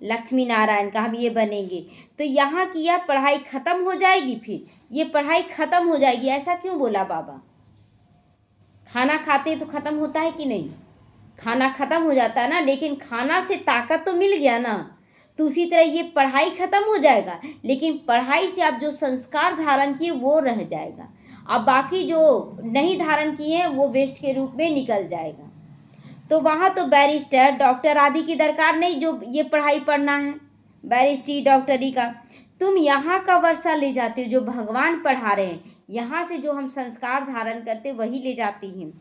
लक्ष्मी नारायण का, हम ये बनेंगे। तो यहाँ की यह पढ़ाई खत्म हो जाएगी, फिर ये पढ़ाई खत्म हो जाएगी। ऐसा क्यों बोला बाबा? खाना खाते तो खत्म होता है कि नहीं? खाना खत्म हो जाता है ना, लेकिन खाना से ताकत तो मिल गया ना। तो उसी तरह ये पढ़ाई खत्म हो जाएगा, लेकिन पढ़ाई से आप जो संस्कार धारण किए वो रह जाएगा, अब बाकी जो नहीं धारण किए हैं वो वेस्ट के रूप में निकल जाएगा। तो वहाँ तो बैरिस्टर डॉक्टर आदि की दरकार नहीं, जो ये पढ़ाई पढ़ना है बैरिस्ट्री डॉक्टरी का। तुम यहाँ का वर्षा ले जाते हो जो भगवान पढ़ा रहे हैं, यहाँ से जो हम संस्कार धारण करते वही ले जाती हैं।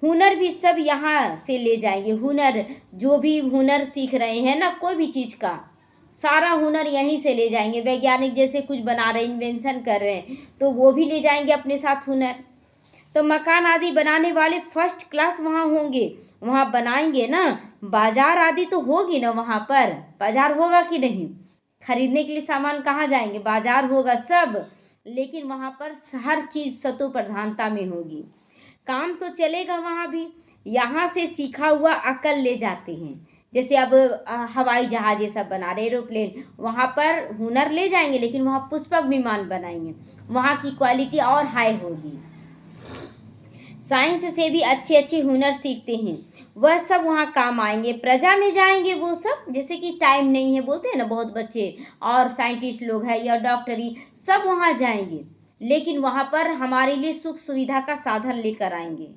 हुनर भी सब यहाँ से ले जाएंगे। हुनर जो भी हुनर सीख रहे हैं ना, कोई भी चीज़ का सारा हुनर यहीं से ले जाएंगे। वैज्ञानिक जैसे कुछ बना रहे, इन्वेंशन कर रहे हैं, तो वो भी ले जाएंगे अपने साथ हुनर। तो मकान आदि बनाने वाले फर्स्ट क्लास वहाँ होंगे, वहाँ बनाएंगे ना। बाजार आदि तो होगी ना, वहाँ पर बाजार होगा कि नहीं? खरीदने के लिए सामान कहाँ जाएंगे? बाजार होगा सब, लेकिन वहाँ पर हर चीज़ सतो प्रधानता में होगी। काम तो चलेगा वहाँ भी। यहाँ से सीखा हुआ अकल ले जाते हैं, जैसे अब हवाई जहाज ये सब बना रहे, एरोप्लेन, वहाँ पर हुनर ले जाएंगे, लेकिन वहाँ पुष्पक विमान बनाएंगे, वहाँ की क्वालिटी और हाई होगी। साइंस से भी अच्छे अच्छे हुनर सीखते हैं, वह सब वहाँ काम आएंगे। प्रजा में जाएंगे वो सब, जैसे कि टाइम नहीं है बोलते हैं ना बहुत बच्चे, और साइंटिस्ट लोग हैं या डॉक्टरी, सब वहाँ जाएंगे, लेकिन वहाँ पर हमारे लिए सुख सुविधा का साधन लेकर आएंगे।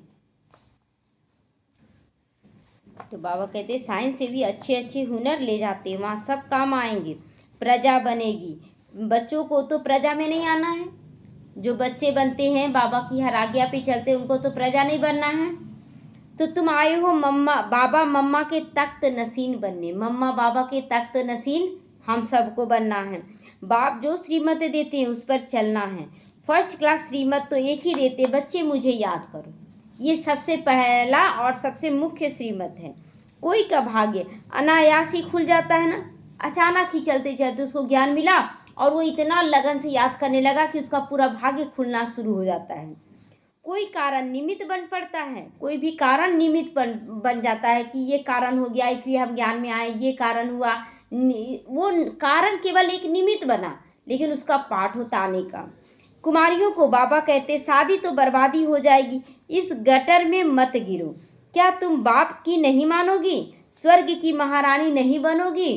तो बाबा कहते हैं साइंस से भी अच्छे अच्छे हुनर ले जाते हैं, वहाँ सब काम आएंगे। प्रजा बनेगी, बच्चों को तो प्रजा में नहीं आना है। जो बच्चे बनते हैं बाबा की हर आज्ञा पे चलते हैं, उनको तो प्रजा नहीं बनना है। तो तुम आए हो मम्मा बाबा मम्मा के तख्त नसीन बनने, मम्मा बाबा के तख्त नसीन हम सबको बनना है। बाप जो श्रीमत देते हैं उस पर चलना है। फर्स्ट क्लास श्रीमत तो एक ही देते, बच्चे मुझे याद करो, ये सबसे पहला और सबसे मुख्य श्रीमत है। कोई का भाग्य अनायास ही खुल जाता है ना, अचानक ही चलते चलते उसको ज्ञान मिला और वो इतना लगन से याद करने लगा कि उसका पूरा भाग्य खुलना शुरू हो जाता है। कोई कारण निमित्त बन पड़ता है, कोई भी कारण निमित्त बन जाता है कि ये कारण हो गया इसलिए हम ज्ञान में आए, ये कारण हुआ, वो कारण केवल एक निमित्त बना, लेकिन उसका पाठ होता आने का। कुमारियों को बाबा कहते शादी तो बर्बादी हो जाएगी, इस गटर में मत गिरो। क्या तुम बाप की नहीं मानोगी, स्वर्ग की महारानी नहीं बनोगी?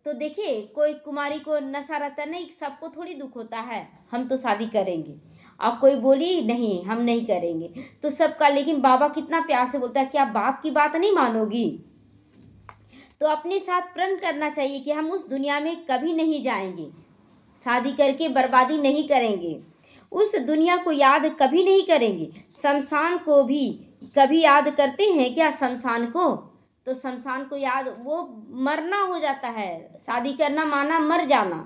तो देखिए कोई कुमारी को नशा रहता नहीं, सबको थोड़ी दुख होता है, हम तो शादी करेंगे। अब कोई बोली नहीं हम नहीं करेंगे, तो सबका, लेकिन बाबा कितना प्यार से बोलता है क्या बाप की बात नहीं मानोगी? तो अपने साथ प्रण करना चाहिए कि हम उस दुनिया में कभी नहीं जाएंगे। शादी करके बर्बादी नहीं करेंगे, उस दुनिया को याद कभी नहीं करेंगे। शमशान को भी कभी याद करते हैं क्या? शमशान को तो शमशान को याद, वो मरना हो जाता है, शादी करना माना मर जाना।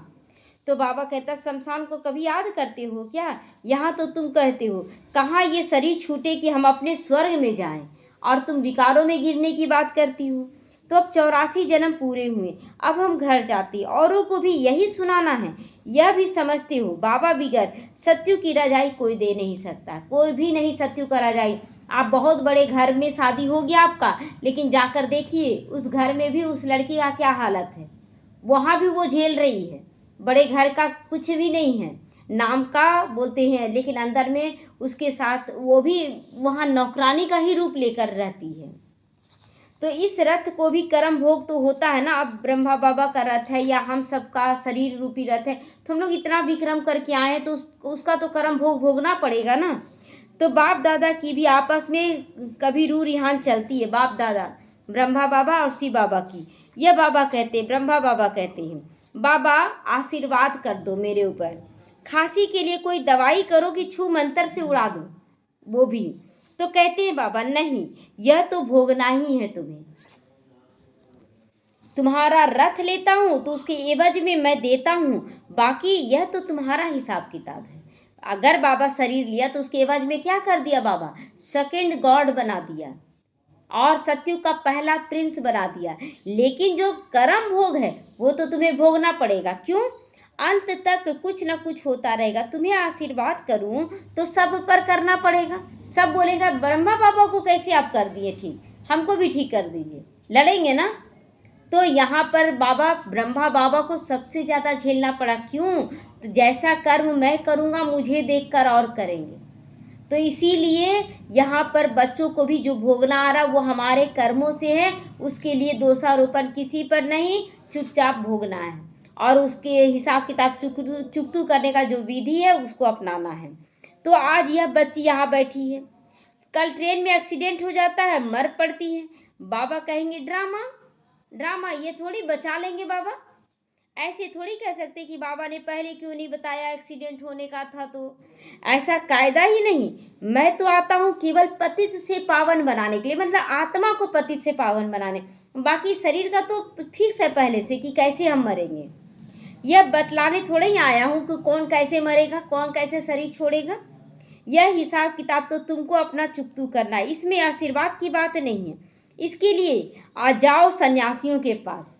तो बाबा कहता शमशान को कभी याद करते हो क्या? यहाँ तो तुम कहते हो कहाँ ये शरीर छूटे कि हम अपने स्वर्ग में जाएं, और तुम विकारों में गिरने की बात करती हो। तो अब 84 जन्म पूरे हुए, अब हम घर जाते, औरों को भी यही सुनाना है। यह भी समझते हो बाबा बिगर सत्यु की रजाई कोई दे नहीं सकता, कोई भी नहीं सत्यु का रजाई। आप बहुत बड़े घर में शादी हो गया आपका, लेकिन जाकर देखिए उस घर में भी उस लड़की का क्या हालत है। वहाँ भी वो झेल रही है, बड़े घर का कुछ भी नहीं है, नाम का बोलते हैं, लेकिन अंदर में उसके साथ वो भी वहाँ नौकरानी का ही रूप लेकर रहती है। तो इस रथ को भी कर्म भोग तो होता है ना। अब ब्रह्मा बाबा का रथ है या हम सबका शरीर रूपी रथ है, तो हम लोग इतना विक्रम करके आए हैं, तो उसका तो कर्म भोग भोगना पड़ेगा ना। तो बाप दादा की भी आपस में कभी रू रिहान चलती है, बाप दादा ब्रह्मा बाबा और शिव बाबा की। यह बाबा कहते, ब्रह्मा बाबा कहते हैं, बाबा आशीर्वाद कर दो मेरे ऊपर, खांसी के लिए कोई दवाई करो कि छू मंतर से उड़ा दो, वो भी। तो कहते हैं बाबा नहीं, यह तो भोगना ही है तुम्हें। तुम्हारा रथ लेता हूँ तो उसके एवज में मैं देता हूँ, बाकी यह तो तुम्हारा हिसाब किताब है। अगर बाबा शरीर लिया तो उसके एवज में क्या कर दिया बाबा? सेकंड गॉड बना दिया और सत्यु का पहला प्रिंस बना दिया। लेकिन जो कर्म भोग है वो तो तुम्हें भोगना पड़ेगा। क्यों? अंत तक कुछ न कुछ होता रहेगा। तुम्हें आशीर्वाद करूं तो सब पर करना पड़ेगा। सब बोलेगा ब्रह्मा बाबा को कैसे आप कर दिए ठीक, हमको भी ठीक कर दीजिए, लड़ेंगे ना। तो यहाँ पर बाबा ब्रह्मा बाबा को सबसे ज़्यादा झेलना पड़ा। क्यों? तो जैसा कर्म मैं करूँगा मुझे देखकर और करेंगे। तो इसीलिए यहाँ पर बच्चों को भी जो भोगना आ रहा वो हमारे कर्मों से है, उसके लिए दोषारोपण किसी पर नहीं, चुपचाप भोगना है और उसके हिसाब किताब चुकतू करने का जो विधि है उसको अपनाना है। तो आज यह बच्ची यहाँ बैठी है, कल ट्रेन में एक्सीडेंट हो जाता है, मर पड़ती है, बाबा कहेंगे ड्रामा ड्रामा, ये थोड़ी बचा लेंगे बाबा। ऐसे थोड़ी कह सकते कि बाबा ने पहले क्यों नहीं बताया एक्सीडेंट होने का था। तो ऐसा कायदा ही नहीं। मैं तो आता हूँ केवल पतित से पावन बनाने के लिए, मतलब आत्मा को पतित से पावन बनाने, बाकी शरीर का तो फिक्स है पहले से कि कैसे हम मरेंगे। यह बतलाने थोड़े ही आया हूँ कि कौन कैसे मरेगा, कौन कैसे शरीर छोड़ेगा। यह हिसाब किताब तो तुमको अपना चुकतू करना है, इसमें आशीर्वाद की बात नहीं है। इसके लिए आ जाओ सन्यासियों के पास।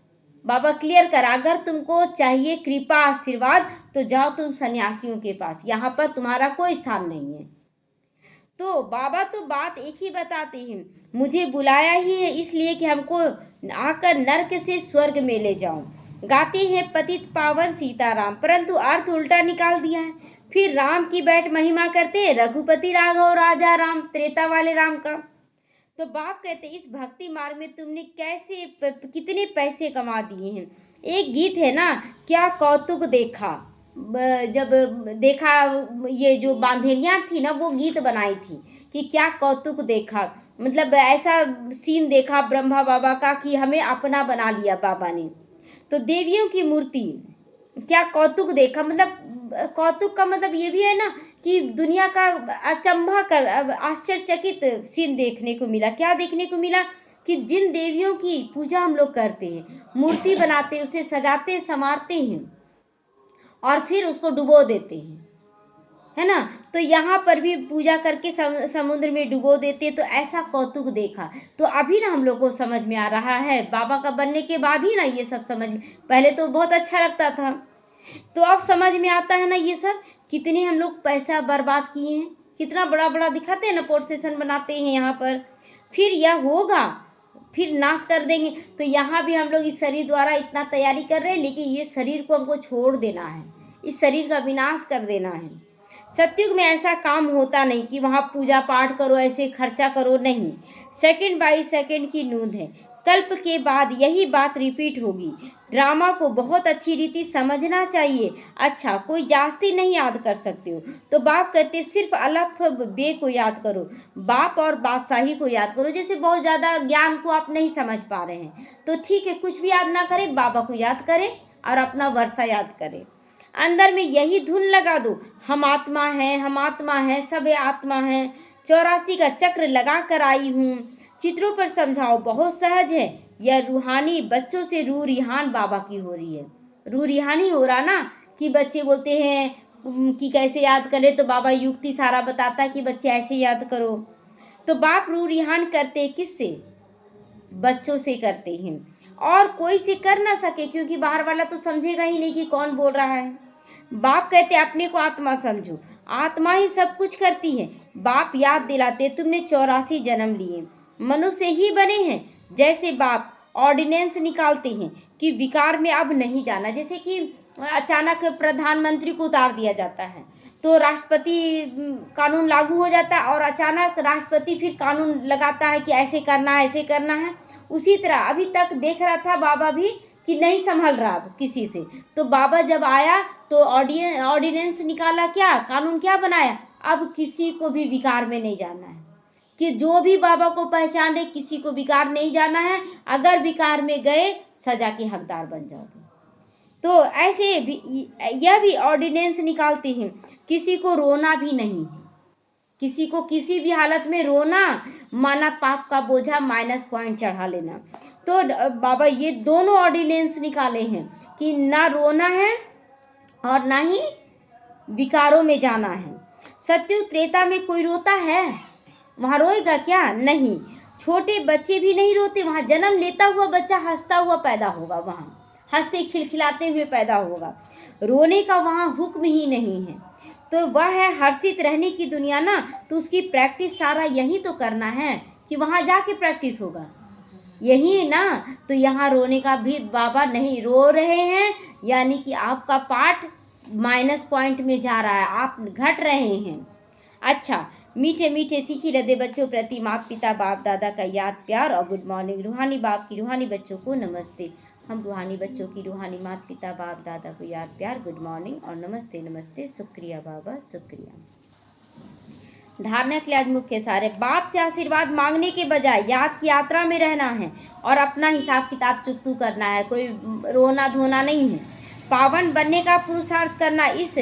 बाबा क्लियर करा, अगर तुमको चाहिए कृपा आशीर्वाद तो जाओ तुम सन्यासियों के पास, यहाँ पर तुम्हारा कोई स्थान नहीं है। तो बाबा तो बात एक ही बताते हैं, मुझे बुलाया ही है इसलिए कि हमको आकर नर्क से स्वर्ग में ले जाओ। गाते हैं पतित पावन सीताराम, परंतु अर्थ उल्टा निकाल दिया है। फिर राम की बैठ महिमा करते हैं, रघुपति राघव राजा राम, त्रेता वाले राम का। तो बाप कहते इस भक्ति मार्ग में तुमने कैसे कितने पैसे कमा दिए हैं। एक गीत है ना, क्या कौतुक देखा, जब देखा ये जो बांधेनिया थी ना वो गीत बनाई थी कि क्या कौतुक देखा, मतलब ऐसा सीन देखा ब्रह्मा बाबा का कि हमें अपना बना लिया बाबा ने। तो देवियों की मूर्ति, क्या कौतुक देखा, मतलब कौतुक का मतलब ये भी है ना कि दुनिया का अचंभा कर आश्चर्यचकित सीन देखने को मिला। क्या देखने को मिला? कि जिन देवियों की पूजा हम लोग करते हैं, मूर्ति बनाते हैं, उसे सजाते संवारते हैं और फिर उसको डुबो देते हैं, है ना। तो यहाँ पर भी पूजा करके समुद्र में डुबो देते, तो ऐसा कौतुक देखा। तो अभी ना हम लोग को समझ में आ रहा है, बाबा का बनने के बाद ही ना ये सब समझ में, पहले तो बहुत अच्छा लगता था, तो अब समझ में आता है ना ये सब। कितने हम लोग पैसा बर्बाद किए हैं, कितना बड़ा बड़ा दिखाते हैं ना, प्रोसेसन बनाते हैं यहाँ पर, फिर यह होगा फिर नाश कर देंगे। तो यहाँ भी हम लोग इस शरीर द्वारा इतना तैयारी कर रहे हैं, लेकिन ये शरीर को हमको छोड़ देना है, इस शरीर का विनाश कर देना है। सतयुग में ऐसा काम होता नहीं कि वहाँ पूजा पाठ करो, ऐसे खर्चा करो, नहीं। सेकंड बाय सेकंड की नूंद है। कल्प के बाद यही बात रिपीट होगी। ड्रामा को बहुत अच्छी रीति समझना चाहिए। अच्छा, कोई जास्ती नहीं याद कर सकते हो तो बाप कहते सिर्फ अलफ बे को याद करो, बाप और बादशाही को याद करो। जैसे बहुत ज़्यादा ज्ञान को आप नहीं समझ पा रहे हैं तो ठीक है, कुछ भी याद ना करें, बाबा को याद करें और अपना वर्षा याद करें। अंदर में यही धुन लगा दो, हम आत्मा हैं, हम आत्मा हैं, सब आत्मा हैं, 84 का चक्र लगा कर आई हूँ। चित्रों पर समझाओ, बहुत सहज है, यह रूहानी बच्चों से रूह रिहान बाबा की हो रही है। रूह रिहानी हो रहा ना, कि बच्चे बोलते हैं कि कैसे याद करें, तो बाबा युक्ति सारा बताता है कि बच्चे ऐसे याद करो। तो बाप रूह रिहान करते किससे? बच्चों से करते हैं, और कोई से कर ना सके, क्योंकि बाहर वाला तो समझेगा ही नहीं कि कौन बोल रहा है। बाप कहते अपने को आत्मा समझो, आत्मा ही सब कुछ करती है। बाप याद दिलाते तुमने 84 जन्म लिए, मनुष्य ही बने हैं। जैसे बाप ऑर्डिनेंस निकालते हैं कि विकार में अब नहीं जाना, जैसे कि अचानक प्रधानमंत्री को उतार दिया जाता है तो राष्ट्रपति कानून लागू हो जाता है, और अचानक राष्ट्रपति फिर कानून लगाता है कि ऐसे करना है, ऐसे करना है। उसी तरह अभी तक देख रहा था बाबा भी कि नहीं संभल रहा अब किसी से, तो बाबा जब आया तो ऑर्डिनेंस निकाला, क्या कानून क्या बनाया, अब किसी को भी विकार में नहीं जाना है, कि जो भी बाबा को पहचान रहे किसी को विकार नहीं जाना है। अगर विकार में गए सजा के हकदार बन जाओगे। तो ऐसे भी यह भी ऑर्डिनेंस निकालते हैं, किसी को रोना भी नहीं है, किसी को किसी भी हालत में रोना माना पाप का बोझा -पॉइंट चढ़ा लेना। तो बाबा ये दोनों ऑर्डिनेंस निकाले हैं कि ना रोना है और ना ही विकारों में जाना है। सत्युग त्रेता में कोई रोता है? वहाँ रोएगा क्या? नहीं। छोटे बच्चे भी नहीं रोते, वहाँ जन्म लेता हुआ बच्चा हंसता हुआ पैदा होगा, वहाँ हंसते खिलखिलाते हुए पैदा होगा। रोने का वहाँ हुक्म ही नहीं है। तो वह है हर्षित रहने की दुनिया ना, तो उसकी प्रैक्टिस सारा यही तो करना है कि वहाँ जाके प्रैक्टिस होगा, यही ना। तो यहाँ रोने का भी बाबा नहीं रो रहे हैं, यानी कि आपका पाठ -पॉइंट में जा रहा है, आप घट रहे हैं। अच्छा, मीठे मीठे सीखी लदे बच्चों प्रति माता पिता बाप दादा का याद प्यार और गुड मॉर्निंग। रूहानी बाप की रूहानी बच्चों को नमस्ते। हम रूहानी बच्चों की रूहानी माता पिता बाप दादा को याद प्यार, गुड मॉर्निंग और नमस्ते नमस्ते। शुक्रिया बाबा, शुक्रिया। धारणा के लिए आज मुख्य सारे, बाप से आशीर्वाद मांगने के बजाय याद की यात्रा में रहना है और अपना हिसाब किताब चुकतू करना है, कोई रोना धोना नहीं है। पावन बनने का पुरुषार्थ करना, इस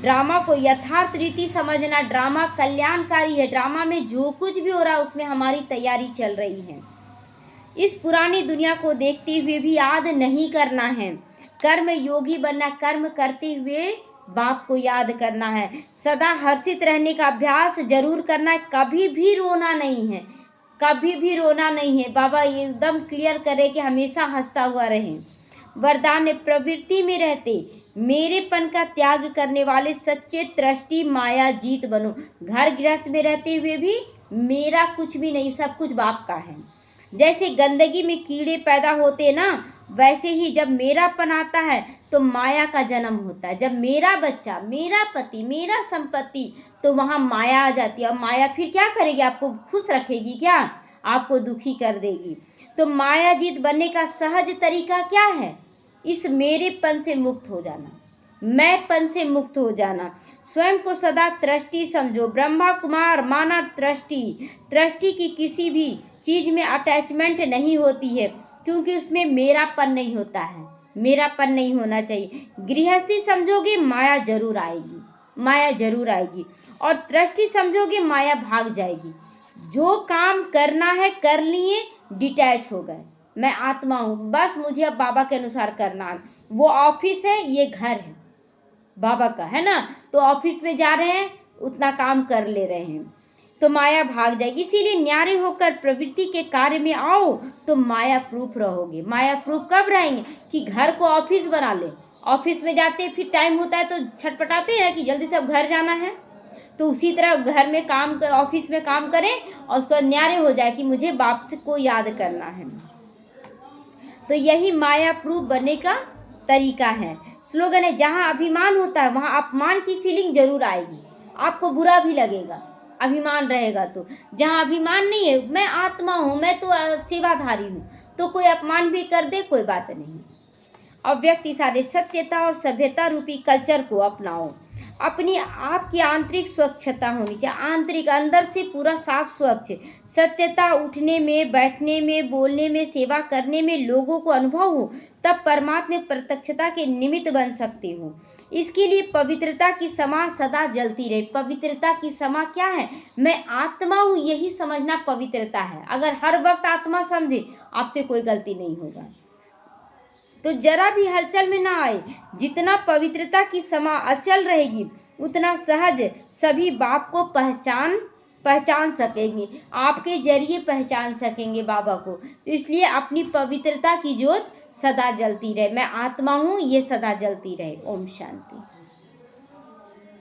ड्रामा को यथार्थ रीति समझना। ड्रामा कल्याणकारी है, ड्रामा में जो कुछ भी हो रहा है उसमें हमारी तैयारी चल रही है। इस पुरानी दुनिया को देखते हुए भी याद नहीं करना है। कर्म योगी बनना, कर्म करते हुए बाप को याद करना है। सदा हर्षित रहने का अभ्यास जरूर करना है, कभी भी रोना नहीं है, कभी भी रोना नहीं है। बाबा एकदम क्लियर करे कि हमेशा हंसता हुआ रहे। वरदान, प्रवृत्ति में रहते मेरेपन का त्याग करने वाले सच्चे त्रष्टि माया जीत बनो। घर गृहस्थ में रहते हुए भी मेरा कुछ भी नहीं, सब कुछ बाप का है। जैसे गंदगी में कीड़े पैदा होते ना, वैसे ही जब मेरापन आता है तो माया का जन्म होता है। जब मेरा बच्चा, मेरा पति, मेरा संपत्ति, तो वहाँ माया आ जाती है। और माया फिर क्या करेगी? आपको खुश रखेगी क्या? आपको दुखी कर देगी। तो माया जीत बनने का सहज तरीका क्या है? इस मेरेपन से मुक्त हो जाना, मैंपन से मुक्त हो जाना। स्वयं को सदा त्रष्टि समझो। ब्रह्मा कुमार माना त्रष्टि। त्रष्टि की किसी भी चीज में अटैचमेंट नहीं होती है, क्योंकि उसमें मेरापन नहीं होता है, मेरापन नहीं होना चाहिए। गृहस्थी समझोगे माया जरूर आएगी, माया जरूर आएगी। और त्रष्टि समझोगे माया भाग जाएगी। जो काम करना है कर लिए, डिटैच हो गए, मैं आत्मा हूँ, बस मुझे अब बाबा के अनुसार करना है। वो ऑफिस है, ये घर है बाबा का, है ना। तो ऑफिस में जा रहे हैं, उतना काम कर ले रहे हैं, तो माया भाग जाएगी। इसीलिए न्यारे होकर प्रवृत्ति के कार्य में आओ तो माया प्रूफ रहोगे। माया प्रूफ कब रहेंगे? कि घर को ऑफिस बना ले। ऑफिस में जाते फिर टाइम होता है तो छटपटाते हैं कि जल्दी से अब घर जाना है। तो उसी तरह घर में काम, ऑफिस में काम करें और उसको न्यारे हो जाए कि मुझे बाप से को याद करना है। तो यही माया प्रूफ बनने का तरीका है। स्लोगन है, जहाँ अभिमान होता है वहाँ अपमान की फीलिंग जरूर आएगी, आपको बुरा भी लगेगा, अभिमान रहेगा तो। जहाँ अभिमान नहीं है, मैं आत्मा हूँ, मैं तो सेवाधारी हूँ, तो कोई अपमान भी कर दे कोई बात नहीं। अव्यक्त इशारे, सत्यता और सभ्यता रूपी कल्चर को अपनाओ। अपनी आपकी आंतरिक स्वच्छता होनी चाहिए, आंतरिक अंदर से पूरा साफ स्वच्छ। सत्यता, उठने में, बैठने में, बोलने में, सेवा करने में लोगों को अनुभव हो, तब परमात्मा प्रत्यक्षता के निमित्त बन सकते हो। इसके लिए पवित्रता की समा सदा जलती रहे। पवित्रता की समा क्या है? मैं आत्मा हूँ, यही समझना पवित्रता है। अगर हर वक्त आत्मा समझे, आपसे कोई गलती नहीं होगा, तो जरा भी हलचल में ना आए। जितना पवित्रता की समा अचल रहेगी, उतना सहज सभी बाप को पहचान सकेंगे, आपके जरिए पहचान सकेंगे बाबा को। तो इसलिए अपनी पवित्रता की ज्योत सदा जलती रहे। मैं आत्मा हूँ, ये सदा जलती रहे। ओम शांति।